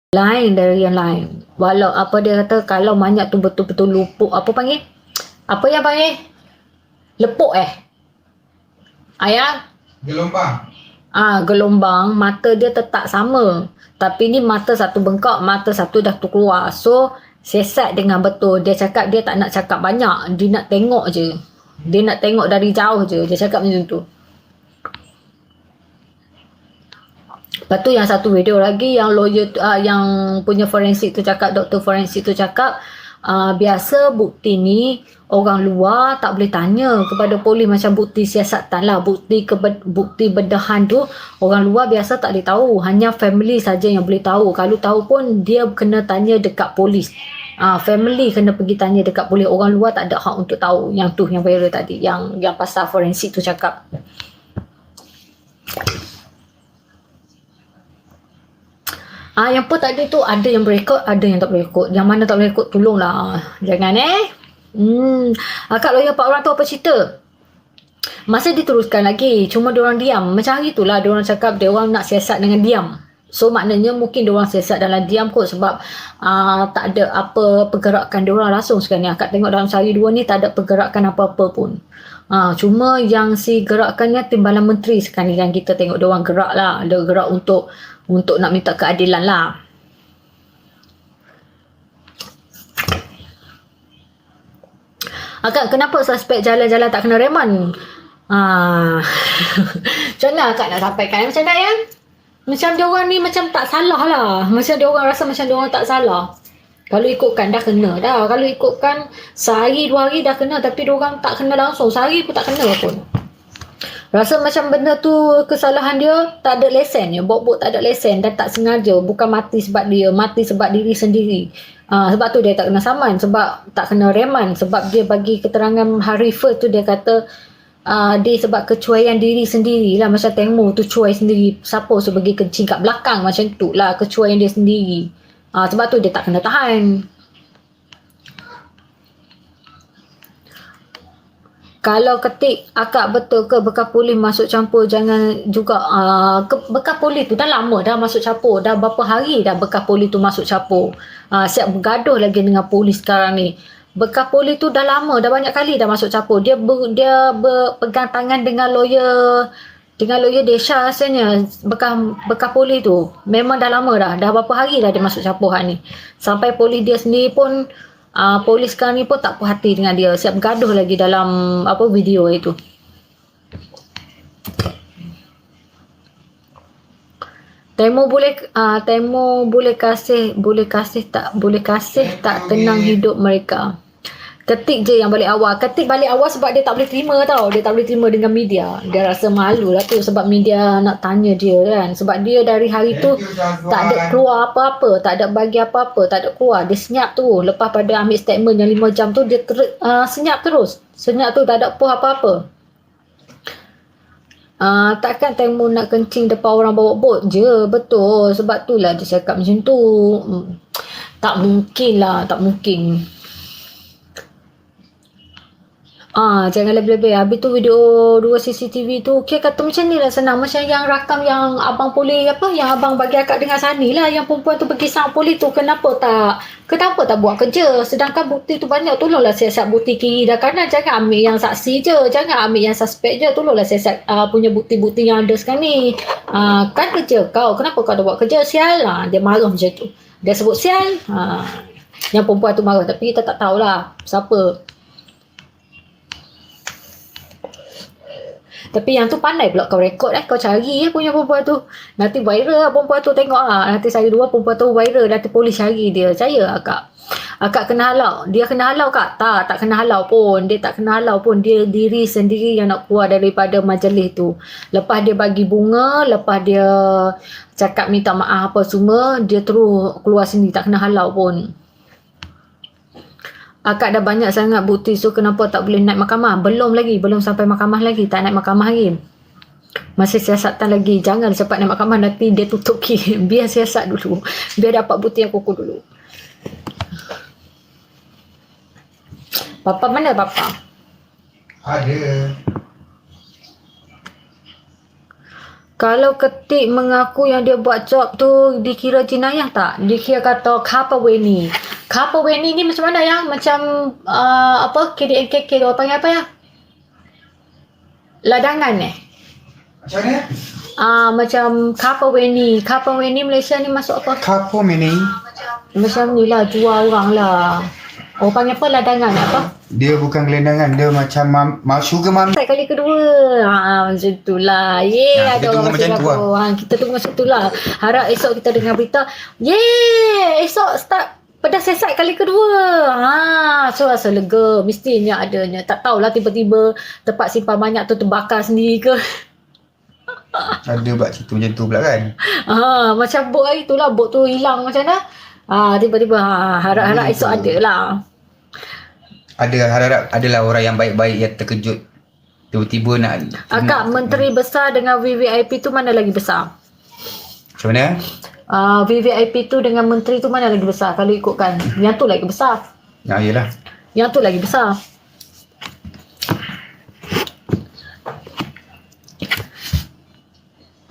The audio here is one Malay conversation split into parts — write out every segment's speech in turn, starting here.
lain dari yang lain. Walau apa dia kata, kalau manyak tu betul-betul lupuk, apa panggil? Apa yang panggil? Lepuk ayah? Gelombang. Gelombang, mata dia tetap sama. Tapi ni mata satu bengkak, mata satu dah tu keluar. So, siasat dengan betul. Dia cakap dia tak nak cakap banyak. Dia nak tengok je. Dia nak tengok dari jauh je. Dia cakap macam tu. Lepas tu yang satu video lagi yang lawyer yang punya forensik tu cakap, doktor forensik tu cakap, biasa bukti ni orang luar tak boleh tanya kepada polis macam bukti siasatan lah, bukti bedahan tu orang luar biasa tak boleh tahu, hanya family saja yang boleh tahu. Kalau tahu pun dia kena tanya dekat polis. Family kena pergi tanya dekat polis, orang luar tak ada hak untuk tahu. Yang tu yang viral tadi, yang pasal forensik tu cakap. Yang pun tadi tu ada yang berekod, ada yang tak berekod. Yang mana tak berekod, tolonglah. Jangan Akak lawyer 4 orang tu apa cerita? Masa diteruskan lagi, cuma diorang diam. Macam hari tu lah, diorang cakap diorang nak siasat dengan diam. So maknanya mungkin diorang siasat dalam diam kot, sebab tak ada apa pergerakan diorang langsung sekarang ni. Akak tengok dalam sehari dua ni tak ada pergerakan apa-apa pun. Cuma yang si gerakannya Timbalan Menteri sekarang ni yang kita tengok diorang gerak lah. Dia gerak untuk nak minta keadilan lah. Akak, kenapa suspek jalan-jalan tak kena reman? Macam mana akak nak sampaikan? Macam mana ya? Macam diorang ni macam tak salah lah. Macam diorang rasa macam diorang tak salah. Kalau ikutkan dah kena dah. Kalau ikutkan sehari dua hari dah kena, tapi diorang tak kena langsung. Sehari pun tak kena pun. Rasa macam benda tu kesalahan dia, tak ada lesen je. Bok-bok tak ada lesen dan tak sengaja. Bukan mati sebab dia, mati sebab diri sendiri. Sebab tu dia tak kena saman, sebab tak kena reman. Sebab dia bagi keterangan hari first tu, dia kata dia sebab kecuaian diri sendiri lah. Macam Tengmo tu cuai sendiri. Siapa so pergi kencing kat belakang, macam tu lah kecuaian dia sendiri. Sebab tu dia tak kena tahan. Kalau ketik akak betul ke bekas polis masuk campur, jangan juga bekas polis tu dah lama dah masuk campur, dah berapa hari dah bekas polis tu masuk campur, siap bergaduh lagi dengan polis sekarang ni. Bekas polis tu dah lama, dah banyak kali dah masuk campur. Dia berpegang tangan dengan lawyer Desha rasanya. Bekas polis tu memang dah lama dah berapa hari dah dia masuk campur hal ni, sampai polis dia sendiri pun polis sekarang ni pun tak puas hati dengan dia, siap bergaduh lagi dalam video itu. Temo boleh kasih tak tenang hidup mereka. Ketik je yang balik awal. Ketik balik awal sebab dia tak boleh terima tau. Dia tak boleh terima dengan media. Dia rasa malu lah tu sebab media nak tanya dia kan. Sebab dia dari hari tu tak ada keluar apa-apa. Tak ada bagi apa-apa. Tak ada keluar. Dia senyap tu. Lepas pada ambil statement yang 5 jam tu, dia senyap terus. Senyap tu tak ada puas apa-apa. Takkan Tengmo nak kencing depan orang bawa bot je. Betul. Sebab tu lah dia cakap macam tu. Tak mungkin lah. Tak mungkin. Jangan lebih-lebih. Habis tu video 2 CCTV tu, okay, kata macam ni lah senang. Macam yang rakam yang abang polis yang abang bagi akak dengar Sani lah, yang perempuan tu pergi sama polis tu, kenapa tak buat kerja? Sedangkan bukti tu banyak. Tolonglah siasat bukti kiri dan kanan. Jangan ambil yang saksi je, jangan ambil yang suspek je. Tolonglah siasat punya bukti-bukti yang ada sekarang ni. Kan kerja kau, kenapa kau tak buat kerja? Sial lah. Dia marah macam tu. Dia sebut sial. Yang perempuan tu marah, tapi kita tak tahulah siapa. Tapi yang tu pandai pula kau rekod kau cari punya perempuan tu. Nanti viral lah perempuan tu, tengok lah. Nanti sehari dua perempuan tu viral, nanti polis cari dia. Percaya akak kena halau. Dia kena halau kak? Tak kena halau pun. Dia tak kena halau pun. Dia diri sendiri yang nak keluar daripada majlis tu. Lepas dia bagi bunga, lepas dia cakap minta maaf apa semua, dia terus keluar sini, tak kena halau pun. Akak dah banyak sangat bukti, so kenapa tak boleh naik mahkamah? Belum sampai mahkamah lagi, tak naik mahkamah lagi. Masih siasatan lagi. Jangan cepat naik mahkamah, nanti dia tutup kes. Biar siasat dulu, biar dapat bukti yang kukuh dulu. Papa mana papa? Ada. Kalau ketik mengaku yang dia buat job tu dikira jenayah tak? Dikira kata Kapaweni. Kapaweni ni macam mana ya? Macam apa? KDNKK tu panggil apa ya? Ladangan Macam mana? Macam Kapaweni. Kapaweni Malaysia ni masuk apa? Kapo mini. Macam ni lah, jual orang lah. Oh, panggil apa? Ladangan apa? Dia bukan gelandangan, dia macam sugar mami. Kali kedua. Macam tu lah. Ada Kita tunggu orang macam tu lah. Kita tunggu macam tu lah. Harap esok kita dengar berita. Esok start pedas sesat kali kedua. So rasa lega. Mestinya adanya. Tak tahulah tiba-tiba tempat simpan minyak tu terbakar sendiri ke. Ada buat cerita macam tu pula kan. Macam bot hari tu lah. Bot tu hilang macam mana. Tiba-tiba harap-harap esok ada lah. Harap adalah orang yang baik-baik yang terkejut. Tiba-tiba nak Akak menteri besar dengan VVIP tu mana lagi besar? Macam mana? VVIP tu dengan menteri tu mana lagi besar kalau ikutkan? Yang tu lagi besar. Yelah. Yang tu lagi besar.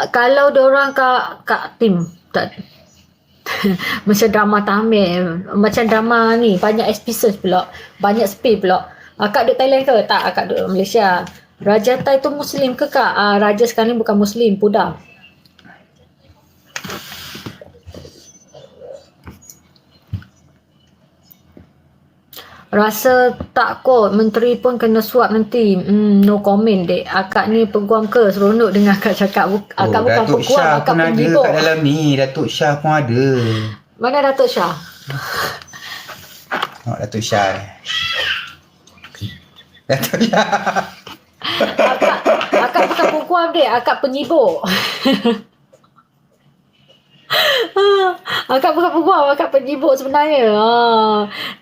Kalau diorang kat tim tak macam drama Tamil, macam drama ni banyak episodes pula, banyak space pula. Akak duduk Thailand ke? Tak, akak duduk Malaysia. Raja Thai tu Muslim ke kak? Raja sekarang ni bukan Muslim, Buddha. Rasa tak kot, menteri pun kena suap nanti. No comment dek. Akak ni peguam ke? Seronok dengar akak cakap. Akak bukan Datuk peguam, Shah akak pun ada penggibok. kat dalam ni. Datuk Shah pun ada. Mana Datuk Shah? Datuk Shah. Datuk Shah. Akak bukan peguam dek, akak penyibuk. Akak bukan peguam, akak penyibuk sebenarnya.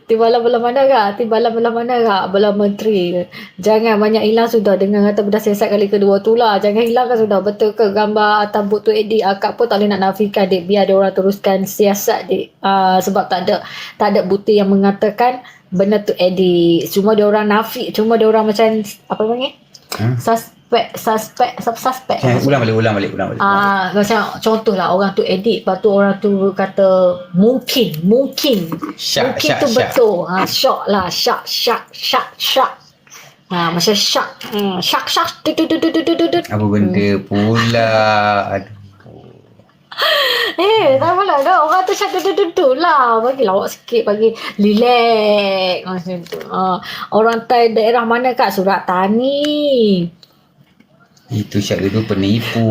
Timbalan belah mana kak? Timbalan belah mana kak? Belah menteri. Jangan banyak hilang sudah dengan kata benda siasat kali kedua tu lah. Jangan hilangkan sudah. Betul ke gambar atas bot tu edit? Akak pun tak boleh nak nafikan dek. Biar dia orang teruskan siasat dek. Sebab tak ada bukti yang mengatakan benda tu edit. Cuma dia orang nafik. Cuma dia orang macam apa panggil? Suspek. Ulang balik. Macam contohlah orang tu edit, lepas tu orang tu kata mungkin Syak. tu betul. Syak. Macam syak. Apa benda pula? Aduh. Tak apalah dah. Orang tu syak lah. Bagi lawak sikit, bagi relax macam tu. Orang Thai daerah mana kak? Surat Tani. Itu Syak dulu penipu.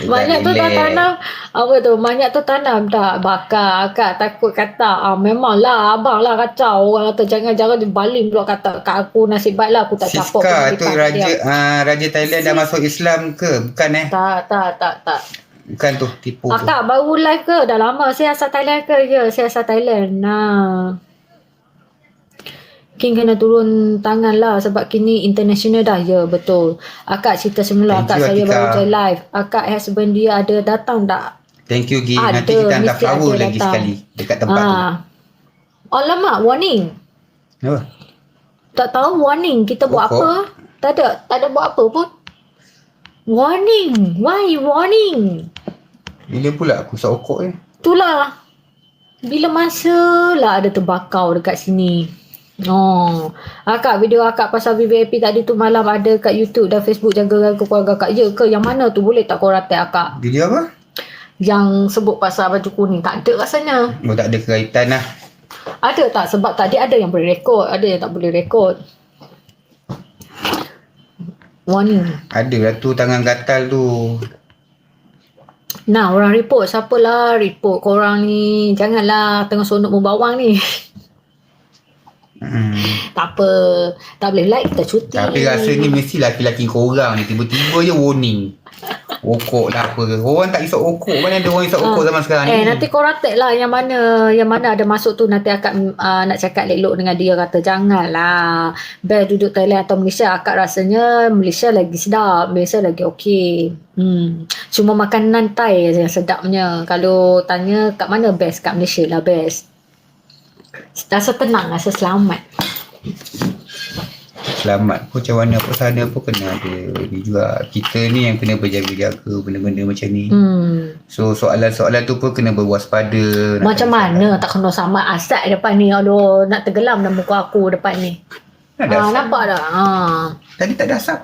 Banyak tu dah tanam apa tu, banyak tu tanam tak bakar. Akak takut kata memanglah abang lah kacau. Orang kata jangan dibaling pula kata kat aku. Nasib baiklah aku tak capok. Siska tu Raja Thailand dah masuk Islam ke? Bukan Tak. Bukan tu, tipu tu. Akak baru live ke? Dah lama. Saya asal Thailand ke? Ya, saya asal Thailand. King kena turun tangan lah sebab kini international dah. Ya, betul. Akak cerita semula. Akak saya baru join live. Akak husband dia ada datang tak? Thank you Gi. Nanti kita hantar flower lagi datang sekali dekat tempat tu. Alamak, warning. Apa? Tak tahu warning. Kita buat apa? Tak ada buat apa pun. Warning. Why warning? Bila pula aku sokok Itulah. Bila masa lah ada terbakar dekat sini. Akak video akak pasal VVIP tadi tu malam ada kat YouTube dan Facebook jaga keluarga akak. Ya ke? Yang mana tu? Boleh tak kau ratai akak? Video apa? Yang sebut pasal baju kuning. Tak ada rasanya. Tak ada kaitan lah. Ada tak? Sebab tadi ada yang boleh rekod, ada yang tak boleh rekod. Warning. Ada lah tu tangan gatal tu. Nah, orang report. Siapalah report korang ni? Janganlah tengah sonok membawang ni. Tak apa. Tak boleh like, kita cuti. Tapi rasa ni mesti laki-laki korang ni tiba-tiba je warning. Okok lah apa ke. Orang tak isap okok. Mana ada orang isap okok zaman sekarang ni. Nanti korang tag lah yang mana ada masuk tu. Nanti akak nak cakap elok dengan dia. Kata janganlah. Best duduk Thailand atau Malaysia. Akak rasanya Malaysia lagi sedap. Malaysia lagi okey. Cuma makanan Thai yang sedapnya. Kalau tanya kat mana best? Kat Malaysia lah best. Rasa tenang, rasa selamat. selamat pun macam mana pun sana pun kena ada ni juga. Kita ni yang kena berjaga-jaga benda-benda macam ni. So soalan-soalan tu pun kena berwaspada. Macam mana tak kena sama asat depan ni. Aduh, nak tenggelam dah muka aku depan ni. Nampak tak? Tadi tak ada asap.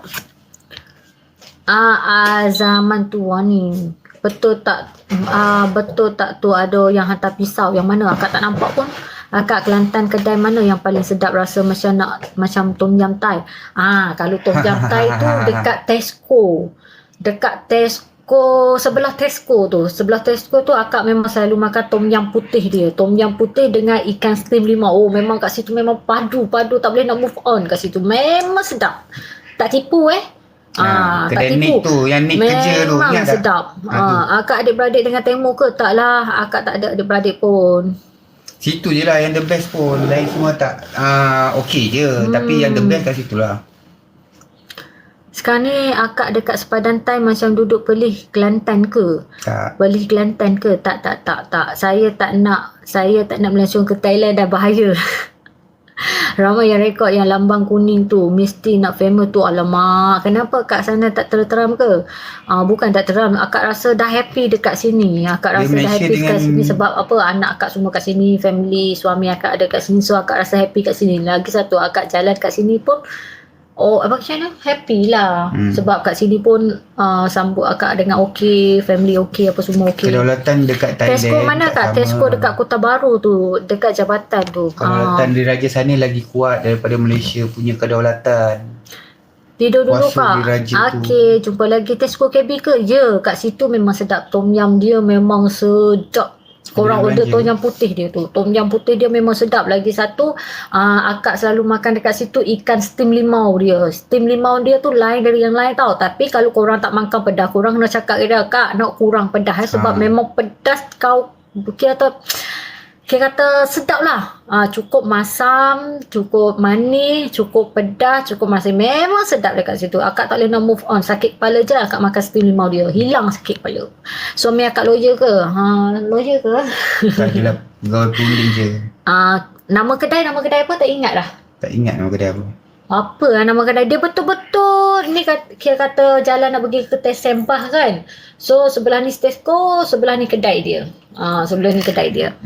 Zaman tua ni. Betul tak? Betul tak tu ada yang hantar pisau? Yang mana akak tak nampak pun. Akak Kelantan kedai mana yang paling sedap rasa macam tom yum Thai? Kalau tom yum Thai tu dekat Tesco. Dekat Tesco, sebelah Tesco tu akak memang selalu makan tom yum putih dia. Tom yum putih dengan ikan steam limau. Oh, memang kat situ memang padu tak boleh nak move on kat situ. Memang sedap. Tak tipu tak kedai tipu. Nick tu, yang Nick kerja tu. Memang sedap. Akak adik-beradik dengan Temu ke? Taklah, akak tak ada adik-beradik pun. Situ je lah yang the best pun. Lain semua tak okey je. Tapi yang the best kat situ lah. Sekarang ni akak dekat sepadan Thai macam duduk Perlis Kelantan ke? Tak. Perlis Kelantan ke? Tak. Saya tak nak melancong ke Thailand, dah bahaya. Ramai yang rekod yang lambang kuning tu mesti nak famous tu. Alamak, kenapa kat sana tak terteram ke? Bukan tak teram, akak rasa dah happy dekat sini. Akak rasa dah happy dekat sini sebab apa? Anak akak semua kat sini, family, suami akak ada kat sini. So akak rasa happy kat sini. Lagi satu, akak jalan kat sini pun macam mana? Happy lah. Sebab kat sini pun sambut akak dengan okey, family okey, apa semua okey. Kedaulatan dekat Thailand. Tesco mana Kak? Tesco dekat Kota Baru tu, dekat jabatan tu. Kedaulatan diraja sana lagi kuat daripada Malaysia punya kedaulatan. Tidur dulu Kuasa Kak. diraja Okey, jumpa lagi Tesco KB ke? Ya, kat situ memang sedap. Tom yum dia memang sedap. Korang order tom yum putih dia tu. Tom yum putih dia memang sedap. Lagi satu, akak selalu makan dekat situ ikan steam limau dia. Steam limau dia tu lain dari yang lain tau. Tapi kalau korang tak makan pedas, korang kena cakap dia, Kak nak kurang pedas sebab memang pedas kau kira kata sedap lah. Cukup masam, cukup manis, cukup pedas, cukup masin. Memang sedap dekat situ. Akak tak boleh nak move on. Sakit kepala je akak makan steam limau dia. Hilang sakit kepala. Suami akak lawyer ke? Lawyer ke? Tak adalah pegawai puling je. Nama kedai apa tak ingat dah. Tak ingat nama kedai apa. Apa nama kedai dia betul-betul ni kira kata jalan nak pergi ke Tes Sempah kan. So sebelah ni Tesco, sebelah ni kedai dia. Sebelah ni kedai dia.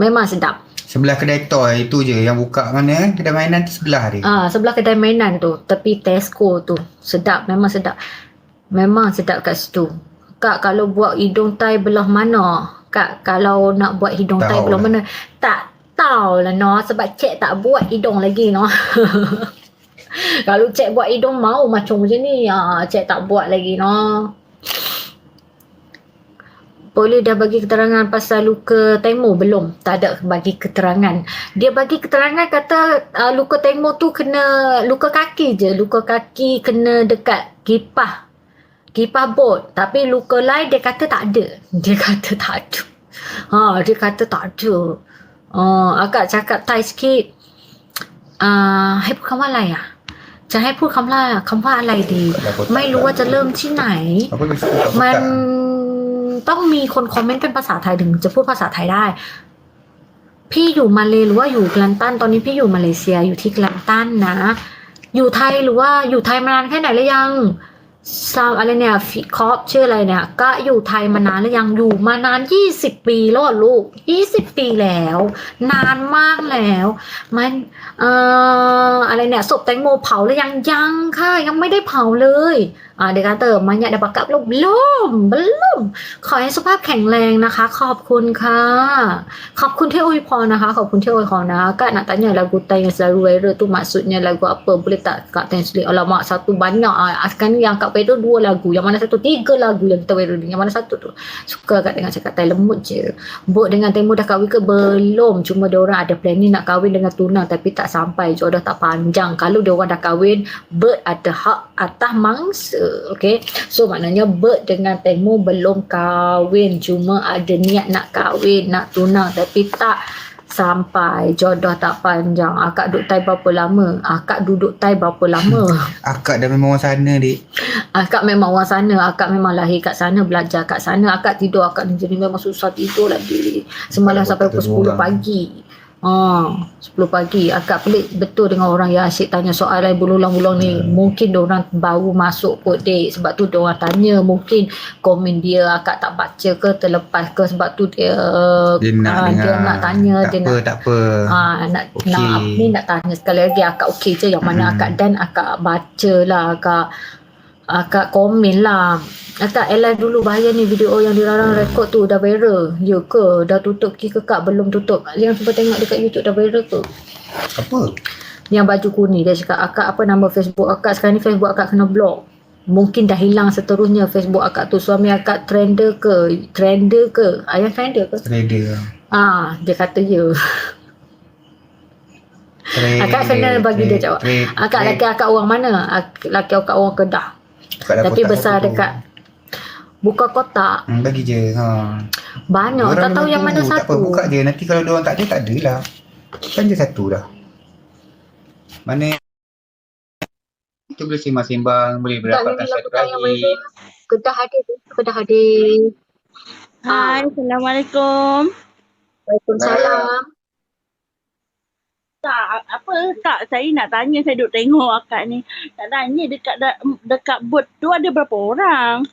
Memang sedap. Sebelah kedai toy tu je yang buka mana kedai mainan tu sebelah dia. Sebelah kedai mainan tu, tepi Tesco tu. Sedap, memang sedap. Memang sedap kat situ. Kak kalau buat hidung Thai belah mana? Kak kalau nak buat hidung Thai belah mana? Tak tahu lah sebab cik tak buat hidung lagi Kalau cik buat hidung mau macam ni, cik tak buat lagi Boleh dah bagi keterangan pasal luka Temu? Belum, tak ada bagi keterangan. Dia bagi keterangan kata luka Temu tu kena luka kaki je. Luka kaki kena dekat kipah bot. Tapi luka lain dia kata tak ada. Dia kata tak ada. Akak cakap Thai sikit. ให้พูดคำว่าอะไรอ่ะ จะให้พูดคำว่าอะไรดี ไม่รู้ว่าจะเริ่มที่ไหน มันต้องมีคนคอมเมนต์เป็นภาษาไทยถึงจะพูดภาษาไทยได้ พี่อยู่มาเลหรือว่าอยู่แกลันตันตอนนี้พี่อยู่มาเลเซียอยู่ที่แกลันตันนะ อยู่ไทยหรือว่าอยู่ไทยมานานแค่ไหนแล้วยังอะไรเนี่ยคอปชื่ออะไรเนี่ยก็อยู่ไทยมานานแล้วยังอยู่มานาน20 ปีแล้วลูก20 ปีแล้วนานมากแล้วมันอะไรเนี่ยศพแตงโมเผาแล้วยังค่ะยังไม่ได้เผาเลยdia kata banyak dah bakar belum ขอให้สุขภาพแข็งแรงนะคะขอบคุณค่ะขอบคุณที่อวยพรนะคะขอบคุณที่อวยพรนะKak nak tanya lagu Thai yang selalu viral tu maksudnya lagu apa boleh tak Kak translate alamak satu banyak sekarang ni yang Kak viral 2 lagu yang mana satu 3 lagu yang kita viral yang mana satu tu suka Kak dengan cakap Thai lembut je Bot dengan Temu dah kahwin ke belum cuma diorang ada planning nak kahwin dengan tunang tapi tak sampai jodoh tak panjang kalau diorang dah kahwin Bot ada hak atas mangsa. Okay, so maknanya Bert dengan Temu belum kahwin, cuma ada niat nak kahwin, nak tunang tapi tak sampai, jodoh tak panjang. Akak duduk Thai berapa lama? Akak duduk Thai berapa lama? Akak dah memang orang sana, dik. Akak memang orang sana, akak memang lahir kat sana, belajar kat sana. Akak tidur, akak jadi memang susah tidur lagi. Semalam sampai pukul 10 pagi. 10 pagi. Akak pelik betul dengan orang yang asyik tanya soalan berulang-ulang ni. Mungkin diorang baru masuk kot dek. Sebab tu diorang tanya. Mungkin komen dia akak tak baca ke terlepas ke. Sebab tu dia Dia nak dengar. dia nak tanya. Tak apa. Nak tanya sekali lagi. Akak okey je. Yang mana akak dan akak baca lah. Akak komen lah. Akak live dulu bahaya ni video yang dilarang rekod tu dah viral. Ya ke? Dah tutup ke kak? Belum tutup. Yang cuba tengok dekat YouTube dah viral ke? Apa? Yang baju kuning dia cakap akak apa nama Facebook akak sekarang ni Facebook akak kena block. Mungkin dah hilang seterusnya Facebook akak tu. Suami akak trender ke? Ayah trender ke? Trader. Dia kata ya. Akak kena bagi dia jawab. Laki akak orang mana? Laki akak orang Kedah. Tapi besar dekat buka kotak. Bagi je. Banyak. Tak tahu yang mana tak satu. apa, buka je. Nanti kalau diorang tak ada lah. Kan je satu dah. Mana kita boleh sembang-sembang, boleh berdapatkan satu lagi. Kedah ada. Hai, Assalamualaikum. Waalaikumsalam. Tak, saya nak tanya, saya duk tengok akak ni. Nak tanya dekat bot tu ada berapa orang?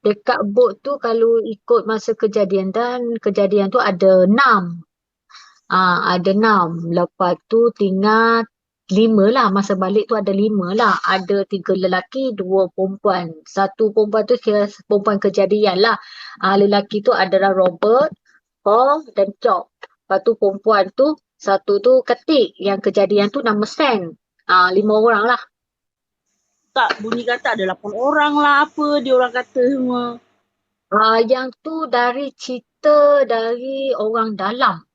Dekat bot tu kalau ikut masa kejadian tu ada 6. Ada 6. Lepas tu tinggal 5 lah. Masa balik tu ada 5 lah. Ada 3 lelaki, 2 perempuan. 1 perempuan tu kira perempuan kejadian lah. Lelaki tu adalah Robert, Paul dan Jock. Lepas tu perempuan tu, satu tu Ketik. Yang kejadian tu nama Sam. 5 orang lah. Tak, bunyi kata ada 8 orang lah apa dia orang kata semua. Yang tu dari cerita dari orang dalam.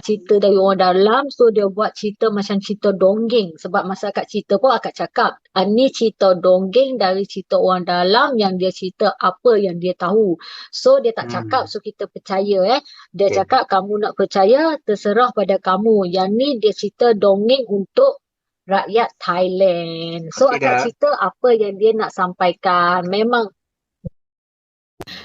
Cerita dari orang dalam, so dia buat cerita macam cerita dongeng. Sebab masa akak cerita pun akak cakap, ni cerita dongeng dari cerita orang dalam yang dia cerita apa yang dia tahu. So dia tak cakap, so kita percaya. Dia cakap kamu nak percaya, terserah pada kamu. Yang ni dia cerita dongeng untuk rakyat Thailand. So akak cerita apa yang dia nak sampaikan.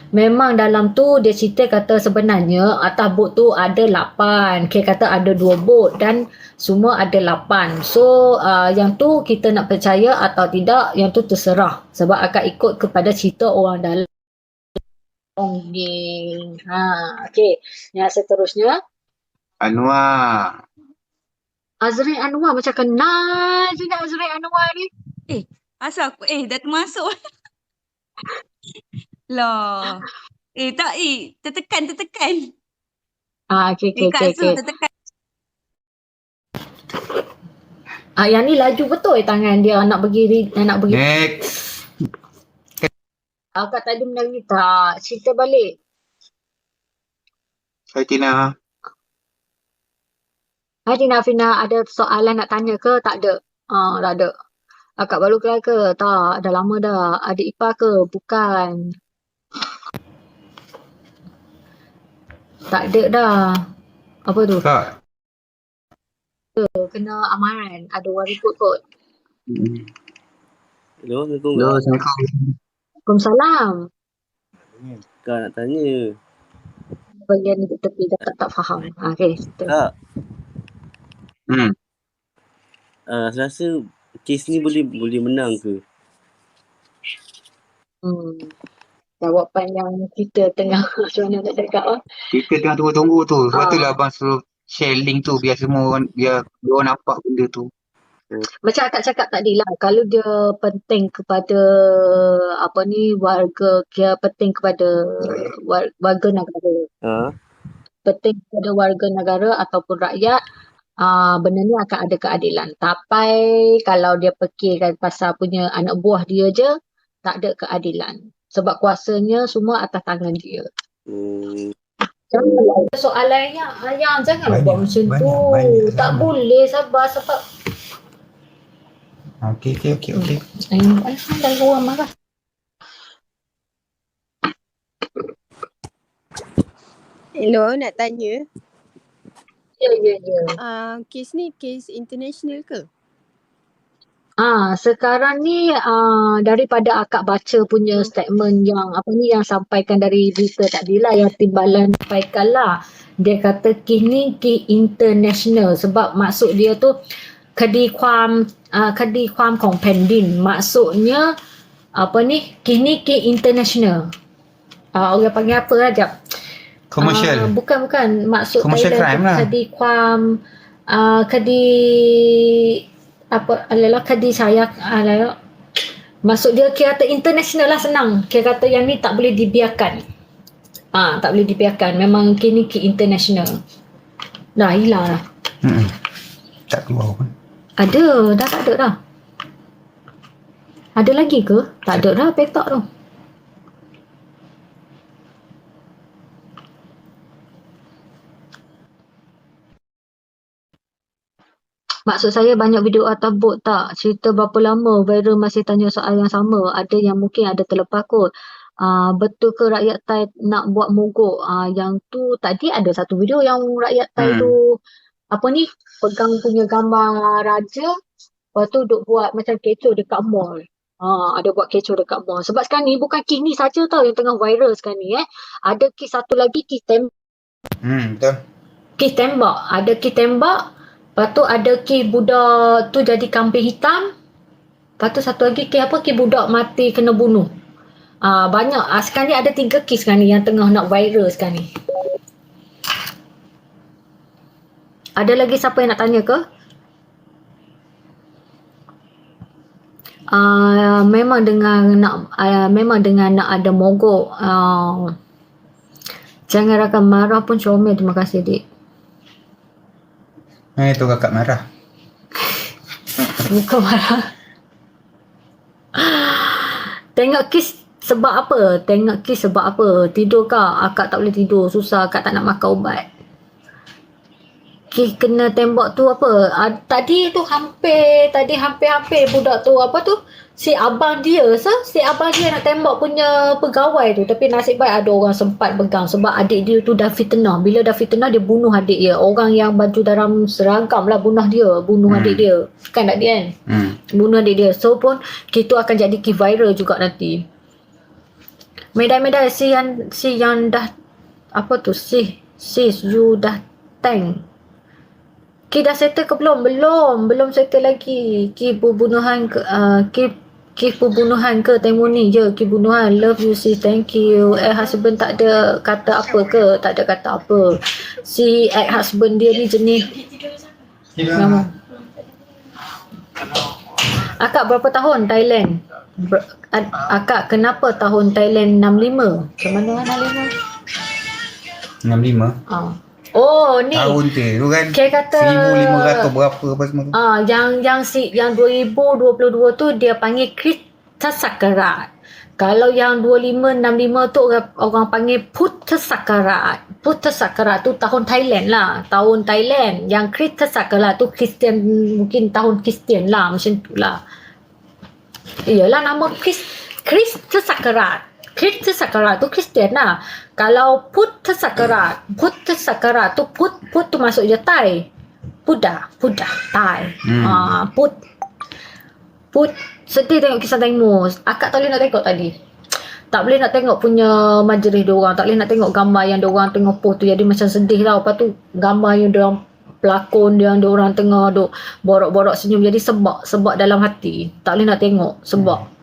Memang dalam tu dia cerita kata sebenarnya atas bot tu ada 8. Dia kata ada 2 bot dan semua ada 8. So yang tu kita nak percaya atau tidak, yang tu terserah. Sebab akak ikut kepada cerita orang dalam. Okey. Yang seterusnya Anwar. Azri Anwar macam kenal je nak Azri Anwar ni. Asal aku dah termasuk. Lah. Tak tertekan. Okey. Kak Su tertekan. Yang ni laju betul tangan dia nak pergi. Next. Akak tadi menangis tak? Cerita balik. Hai Tina. Hai Tina Afina, ada soalan nak tanya ke? Tak ada. Tak ada. Akak baru keluar ke? Tak, dah lama dah. Adik ipar ke? Bukan. Tak ada dah. Apa tu? Tak. Kena amaran. Ada orang ikut kot. Hello, Assalamualaikum. Assalamualaikum. Waalaikumsalam. Kak nak tanya. Bagian ni tepi dah tak faham. Okey. Kak, Hmm. rasa kes ni boleh menang ke? Jawapan yang kita tengah macam mana nak cakap Kita tengah tunggu-tunggu tu. Sebab tu lah abang suruh share link tu biar semua orang, biar diorang nampak benda tu. Macam akak cakap tadi lah, kalau dia penting kepada warga, dia penting kepada warga negara. Penting kepada warga negara ataupun rakyat, benda ni akan ada keadilan. Tapi kalau dia fikirkan pasal punya anak buah dia je, tak ada keadilan. Sebab kuasanya semua atas tangan dia. Soalan yang jangan buat macam tu. Tak boleh, sabar sebab Okey. dah orang marah. Hello, nak tanya. Ya. Kes ni kes international ke? Sekarang ni daripada akak baca punya statement yang yang sampaikan dari berita tadilah yang Timbalan sampaikan lah. dia kata kes ni kes international sebab maksud dia tuคดีความของแผ่นดิน maksudnya apa ni kes ni kes international. Orang panggil apa lah jap. Commercial. Bukan maksud Commercial Thailand crime tu lah. kedi apa adalah kedi saya adalah maksud dia kira kata international lah, senang. Kira kata yang ni tak boleh dibiarkan. Tak boleh dibiarkan. Memang kini ke international. Dah hilang lah. Tak keluar pun. Ada, dah tak ada dah. Ada lagi ke? Tak ada dah petak tu. Maksud saya banyak video atas bot tak? Cerita berapa lama? Viral masih tanya soal yang sama. Ada yang mungkin ada terlepas kot. Betul ke rakyat Thai nak buat mogok? Yang tu tadi ada satu video yang rakyat Thai tu apa ni? Pegang punya gambar raja. Lepas tu duk buat macam kecoh dekat mall. Ada buat kecoh dekat mall. Sebab sekarang ni bukan kes ni saja tau yang tengah viral sekarang ni. Ada kes satu lagi, kes tembak. Betul. Kes tembak. Ada kes tembak. Lepas tu ada kes budak tu jadi kambing hitam. Lepas tu satu lagi kes apa? Kes budak mati kena bunuh. Banyak. Sekarang ni ada 3 kes sekarang ni yang tengah nak viral sekarang ni. Ada lagi siapa yang nak tanya ke? Memang dengan nak ada mogok. Jangan rakan marah pun comel. Terima kasih dik. Itu kakak marah. Bukan marah. Tengok kes sebab apa? Tidur kah? Akak tak boleh tidur. Susah. Akak tak nak makan ubat. Kes kena tembak tu apa? Tadi hampir budak tu apa tu? Si abang dia nak tembak punya pegawai tu. Tapi nasib baik ada orang sempat pegang. Sebab adik dia tu dah fitnah. Bila dah fitnah dia bunuh adik dia. Orang yang baju dalam seragam lah bunuh adik dia. Kan tak dia kan? Bunuh adik dia. So pun kita akan jadi kes viral juga nanti. Medai-medai si yang dah apa tu? Sis you dah tank. Ki dah settle ke belum? Belum settle lagi. Ki pembunuhan ke testimoni je. Ki pembunuhan. Love you sis, thank you. Husband tak ada kata apa ke? Tak ada kata apa. Si husband dia ni jenis nama. Akak berapa tahun Thailand? Akak kenapa tahun Thailand 65? Macam mana 65. Oh ni Tahun tu kan. Kira kata 1500 berapa apa semua tu. Yang 2022 tu dia panggil Krista Sakarat. Kalau yang 2565 tu orang panggil Putta Sakarat. Putta Sakarat tu tahun Thailand lah. Tahun Thailand. Yang Krista Sakarat tu Kristian, mungkin tahun Kristian lah. Macam tu lah. Iyalah nama Krista Sakarat. Krista Sakarat tu Kristian lah. Kalau Putta Sakarat tu Put tu masuk je Thai. Buddha Thai. Put sedih tengok kisah Timur. Akak tak boleh nak tengok tadi. Tak boleh nak tengok punya majlis diorang. Tak boleh nak tengok gambar yang diorang tengok post tu. Jadi macam sedih tau. Lepas tu gambar yang diorang pelakon yang diorang tengah duk borok-borok senyum. Jadi sebab dalam hati. Tak boleh nak tengok sebab.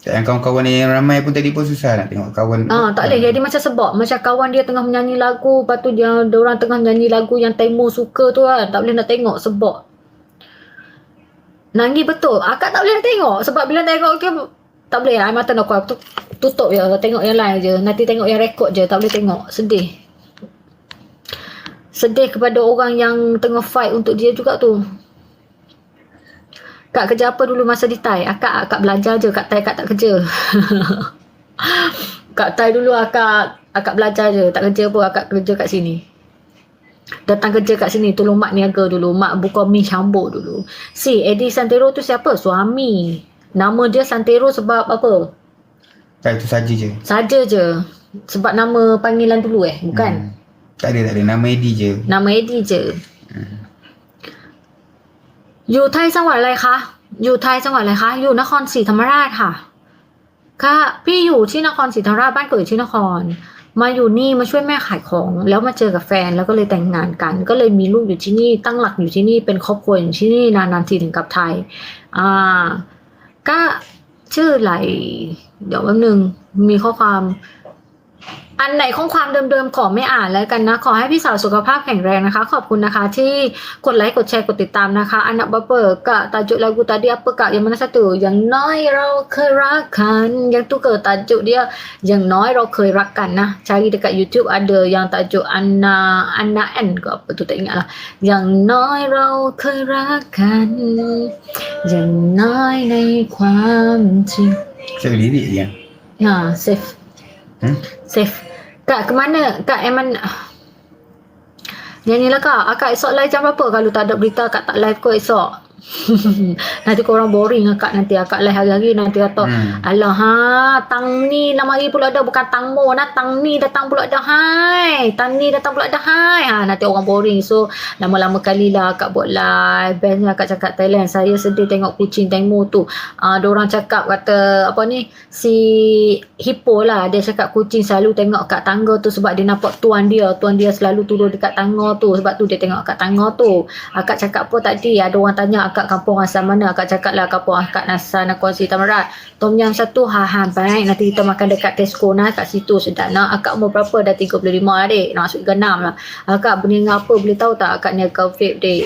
Yang kawan-kawan yang ramai pun tadi pun susah nak tengok kawan. Tak boleh. Jadi macam sebab. Macam kawan dia tengah menyanyi lagu. Lepas tu diorang tengah menyanyi lagu yang Timur suka tu kan. Tak boleh nak tengok sebab. Nangis betul. Akak tak boleh nak tengok. Sebab bila tengok ke tak boleh lah. Mata nak kuat. Tutup je. Tengok yang lain je. Nanti tengok yang rekod je. Tak boleh tengok. Sedih. Sedih kepada orang yang tengah fight untuk dia juga tu. Kak kerja apa dulu masa di Thai? Akak belajar je. Kat Thai akak tak kerja. Kat Thai dulu akak belajar je. Tak kerja pun akak kerja kat sini. Datang kerja kat sini. Tolong mak niaga dulu. Mak buka mi cambuk dulu. Si Eddie Santero tu siapa? Suami. Nama dia Santero sebab apa? Tak, itu saja je. Saja je. Sebab nama panggilan dulu bukan? Tak ada. Nama Eddie je. Nama Eddie je. อยู่ไทยจังหวัดอะไรคะอยู่ไทยจังหวัดอะไรคะอยู่นครศรีธรรมราชค่ะค่ะพี่อยู่ที่นครศรีธรรมราชบ้านเกิดที่นคร มาอยู่นี่มาช่วยแม่ขายของแล้วมาเจอกับแฟนแล้วก็เลยแต่งงานกัน ก็เลยมีลูกอยู่ที่นี่ตั้งหลักอยู่ที่นี่เป็นครอบครัวอยู่ที่นี่นานๆทีถึงกลับไทยอ่าก็ชื่อไหลเดี๋ยวแป๊บนึงมีข้อความ อันไหนข้อความเดิมๆขอไม่อ่านแล้วกันนะขอให้พี่สาวสุขภาพแข็งแรงนะคะ ขอบคุณนะคะที่กดไลค์กดแชร์กดติดตามนะคะanak bapa kak tajuk lagu tadi apa kak yang mana satu yang น้อยเราเคยรักกัน yang tu ke tajuk dia yang น้อยเราเคยรักกันนะ cari dekat YouTube ada yang tajuk Anna N ke apa tu tak ingat lah yang น้อยเราเคยรักกัน yang น้อยในความจริง Saya lirik je. ya safe safe Kak ke mana? Kak Eman nyanyilah kak. Akak esok live jam berapa? Kalau tak ada berita kak tak live kau esok. Nanti korang boring akak nanti akak live hari-hari nanti kata alah tang ni 6 hari pula dah bukan tang mo nah tang ni datang pula dah hai tang ni datang pula dah hai nanti orang boring so lama-lama kali lah akak buat live bestnya akak cakap Thailand saya sedih tengok kucing Tengmo tu diorang cakap kata apa ni si Hippo lah dia cakap kucing selalu tengok kat tangga tu sebab dia nampak tuan dia selalu turun dekat tangga tu sebab tu dia tengok kat tangga tu akak cakap apa tadi ada orang tanya akak kampung asal mana akak cakap lah kampung akak Nasa Nakhon Si Thammarat tom yam satu baik nanti kita makan dekat Tesco nah kat situ sedap nak akak umur berapa dah 35 adik nak masuk 36 lah akak berniaga apa boleh tahu tak akak niaga vape dik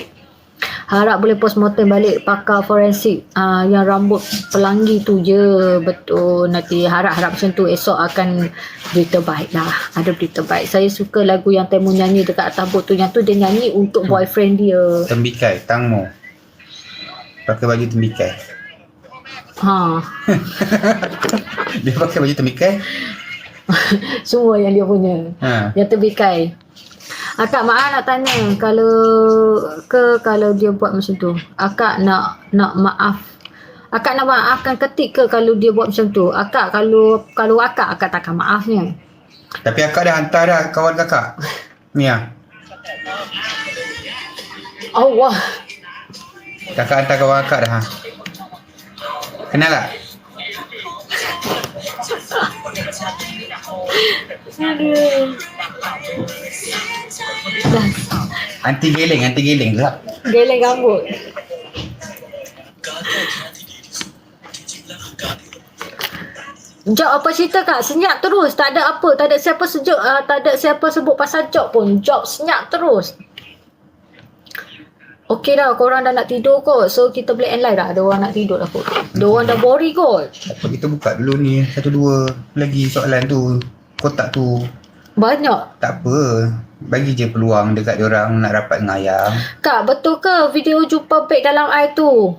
harap boleh postmortem balik pakar forensik yang rambut pelangi tu je betul nanti harap-harap macam tu esok akan berita baik lah ada berita baik saya suka lagu yang Temu nyanyi dekat atas bot tu yang tu dia nyanyi untuk boyfriend dia Tembikai, Tangmo. Pakai baju tembikai. Dia pakai baju tembikai. semua yang dia punya yang terbikai akak maaf nak tanya kalau dia buat macam tu akak nak maaf akak nak maafkan Ketik ke kalau dia buat macam tu akak kalau akak takkan maafnya Tapi akak dah hantar dah kawan kakak. Mia. Allah Kakak hantar kawan akak dah. Kenal tak? Anti geling gelap. geleng rambut Job apa cerita kak? Senyap terus. Tak ada apa. Tak ada siapa sejuk. Tak ada siapa sebut pasal job pun. Job senyap terus. Okey dah. Korang dah nak tidur kot. So kita boleh end live dah. Ada orang nak tidur dah kot. Ada orang dah boring kot. Apa kita buka dulu ni. 1-2 lagi soalan tu. Kotak tu. Banyak. Tak apa. Bagi je peluang dekat diorang nak rapat dengan ayam. Kak, betul ke video jumpa beg dalam air tu?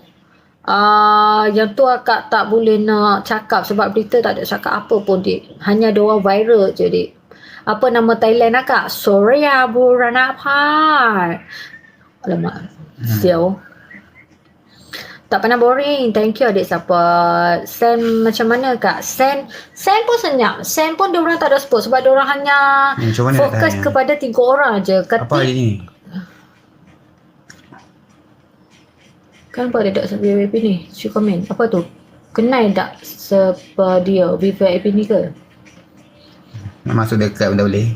Yang tu akak tak boleh nak cakap sebab berita tak ada cakap apa pun dik. Hanya ada orang viral je dik. Apa nama Thailand akak? Surya Buranapat. Alamak. Sial. Tak pernah boring. Thank you adik support. Sen macam mana kak? Sen pun senyap. Sen pun diorang tak ada support sebab diorang hanya Macam mana fokus nak tanya? kepada 3 orang je. Apa hari ni? Kan apa ada tak VIP ni? She komen. Apa tu? Kenal tak sepadia VIP ni ke? Nak masuk dekat pun dah boleh.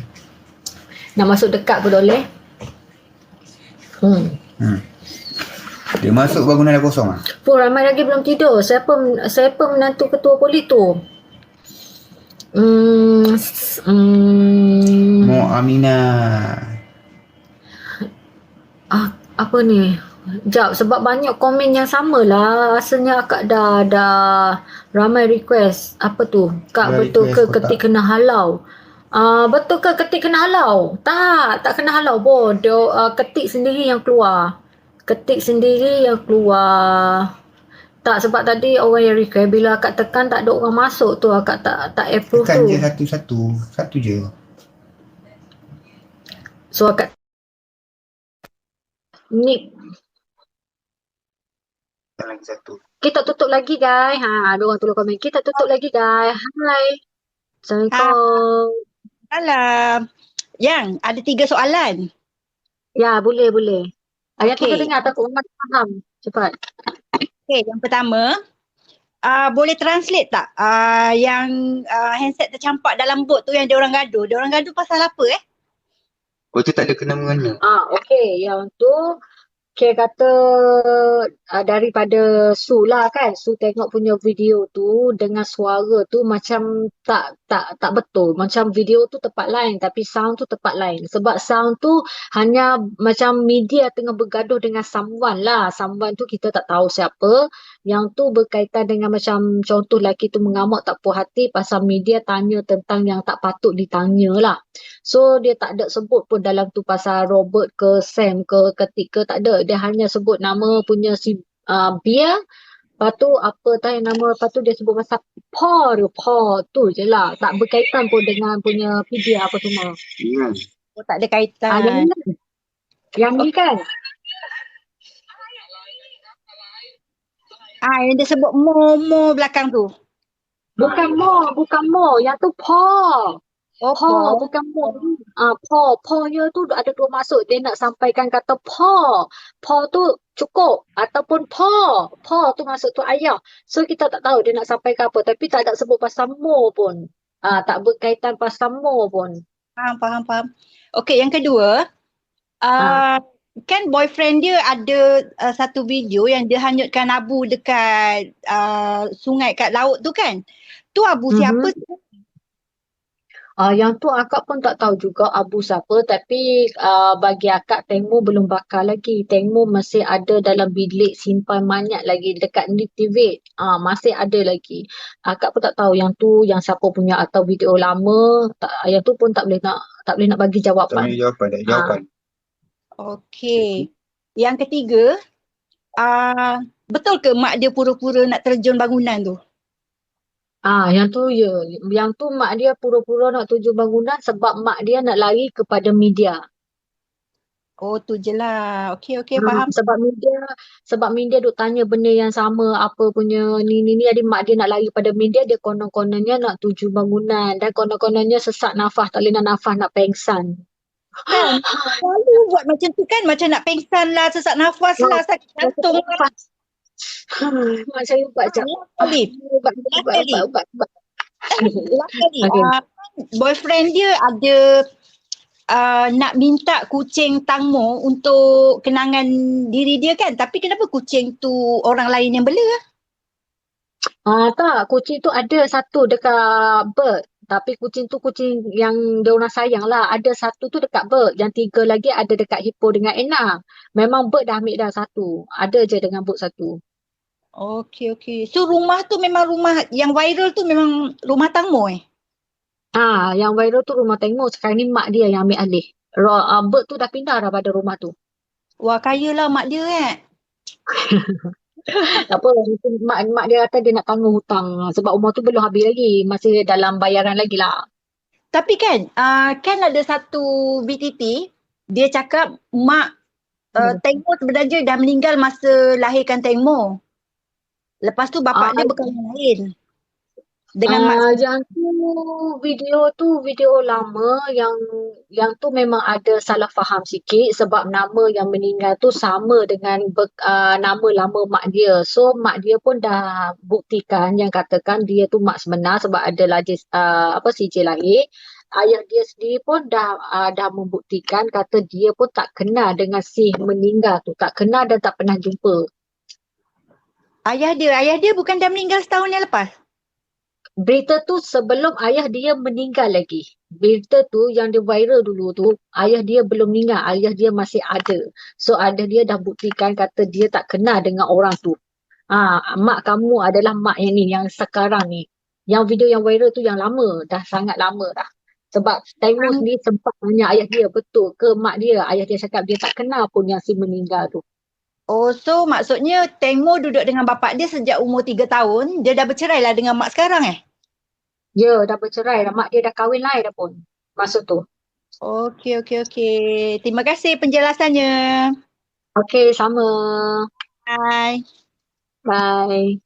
Nak masuk dekat pun boleh? Dia masuk bangunan dah kosong lah. Pun ramai lagi belum tidur. Siapa menantu ketua polis tu? Mo Aminah. Apa ni? Sekejap, sebab banyak komen yang sama lah. Rasanya akak dah ramai request. Apa tu? Kak, Dah betul ke request kotak. Ketik kena halau? Betul ke Ketik kena halau? Tak kena halau pun. Ketik sendiri yang keluar. Ketik sendiri yang keluar. Tak, sebab tadi orang yang request bila akak tekan tak ada orang masuk tu. Akak tak approve Tekan tu. je satu-satu. Satu je. So akak ni Tekan lagi satu. kita tutup lagi guys. Ada orang tulis komen. Kita tutup lagi guys. Hai. Assalamualaikum. Alam. Yang ada 3 soalan. Ya, boleh. Ayat tu Okey. dengar takut orang tak faham. Cepat. Okey, yang pertama, boleh translate tak yang handset tercampak dalam bot tu yang dia orang gaduh? Dia orang gaduh pasal apa Oh, tu tak ada kena-mengena. Okey, yang tu kira kata daripada Su lah kan. Su tengok punya video tu dengan suara tu macam tak betul. Macam video tu tempat lain tapi sound tu tempat lain. Sebab sound tu hanya macam media tengah bergaduh dengan someone lah. Someone tu kita tak tahu siapa. Yang tu berkaitan dengan macam contoh lelaki tu mengamuk tak puas hati pasal media tanya tentang yang tak patut ditanya lah. So dia tak ada sebut pun dalam tu pasal Robert ke Sam ke Ketik ke, tak ada. Dia hanya sebut nama punya si Bia. Lepas tu apa tahu yang nama, lepas tu dia sebut pasal Paul tu je lah. Tak berkaitan pun dengan punya video apa semua. Oh, tak ada Yang kaitan. ni, yang ni kan. Yang dia sebut mo belakang tu. Bukan Mo. Yang tu Paul. Paul, bukan Mo. Paulnya tu ada dua maksud. Dia nak sampaikan kata Paul. Paul tu cukup. Ataupun Paul. Paul tu maksud tu ayah. So kita tak tahu dia nak sampaikan apa. Tapi tak ada sebut pasal Mo pun. Tak berkaitan pasal Mo pun. Faham. Okey, yang kedua, kan boyfriend dia ada satu video yang dia hanyutkan abu dekat sungai kat laut tu kan. Tu abu siapa? Yang tu akak pun tak tahu juga abu siapa, tapi bagi akak Tengmo belum bakar lagi. Tengmo masih ada dalam bilik simpan mayat lagi dekat Nitivet. Masih ada lagi. Akak pun tak tahu yang tu yang siapa punya atau video lama. Yang tu pun tak boleh nak bagi Tak jawapan. boleh jawapan, tak ada jawapan. Okey. Yang ketiga, betul ke mak dia pura-pura nak terjun bangunan tu? Yang tu ya. Yang tu mak dia pura-pura nak tuju bangunan sebab mak dia nak lari kepada media. Oh, tu je lah. Okey, faham. Sebab media duk tanya benda yang sama apa punya ni jadi mak dia nak lari pada media, dia konon-kononnya nak tuju bangunan dan konon-kononnya sesak nafas, tak boleh nak nafas, nak pengsan. Kan? Selalu buat macam tu kan, macam nak pengsan lah, sesak nafas lah, sakit jantung lah. Mak saya ubat jap. Ubat. Last kali, Okay. boyfriend dia ada nak minta kucing Tangmo untuk kenangan diri dia kan, tapi kenapa kucing tu orang lain yang bela? Tak, kucing tu ada satu dekat Bird. Tapi kucing tu kucing yang dia orang sayang lah. Ada satu tu dekat Bird. Yang 3 lagi ada dekat Hippo dengan Anna. Memang Bird dah ambil dah satu. Ada je dengan Bird satu. Okey. So rumah tu memang rumah yang viral tu memang rumah Tangmo Yang viral tu rumah Tengmo. Sekarang ni mak dia yang ambil alih. Bird tu dah pindah dah pada rumah tu. Wah, kaya lah mak dia Tak apa, mak dia kata dia nak tanggung hutang. Sebab rumah tu belum habis lagi. Masih dalam bayaran lagi lah. Tapi kan, kan ada satu BTT, dia cakap mak Tengmo sebenarnya dah meninggal masa lahirkan Tengmo. Lepas tu bapak dia berkahwin lain. Dengan mak Yang tu video lama yang tu memang ada salah faham sikit sebab nama yang meninggal tu sama dengan nama lama mak dia. So mak dia pun dah buktikan yang katakan dia tu mak sebenar sebab ada CJ lahir. Ayah dia sendiri pun dah membuktikan kata dia pun tak kenal dengan si meninggal tu, tak kenal dan tak pernah jumpa. Ayah dia bukan dah meninggal setahun yang lepas? Berita tu sebelum ayah dia meninggal lagi. Berita tu yang dia viral dulu tu, ayah dia belum meninggal, ayah dia masih ada. So ayah dia dah buktikan kata dia tak kenal dengan orang tu. Mak kamu adalah mak yang ni, yang sekarang ni. Yang video yang viral tu yang lama, dah sangat lama dah. Sebab Tengmo sendiri sempat tanya ayah dia, betul ke mak dia? Ayah dia cakap dia tak kenal pun yang si meninggal tu. Oh, so maksudnya Tengmo duduk dengan bapak dia sejak umur 3 tahun, dia dah bercerai lah dengan mak sekarang Ya, dah bercerai dah. Mak dia dah kahwin lain dah pun. Masa tu. Okey. Terima kasih penjelasannya. Okey, sama. Bye. Bye.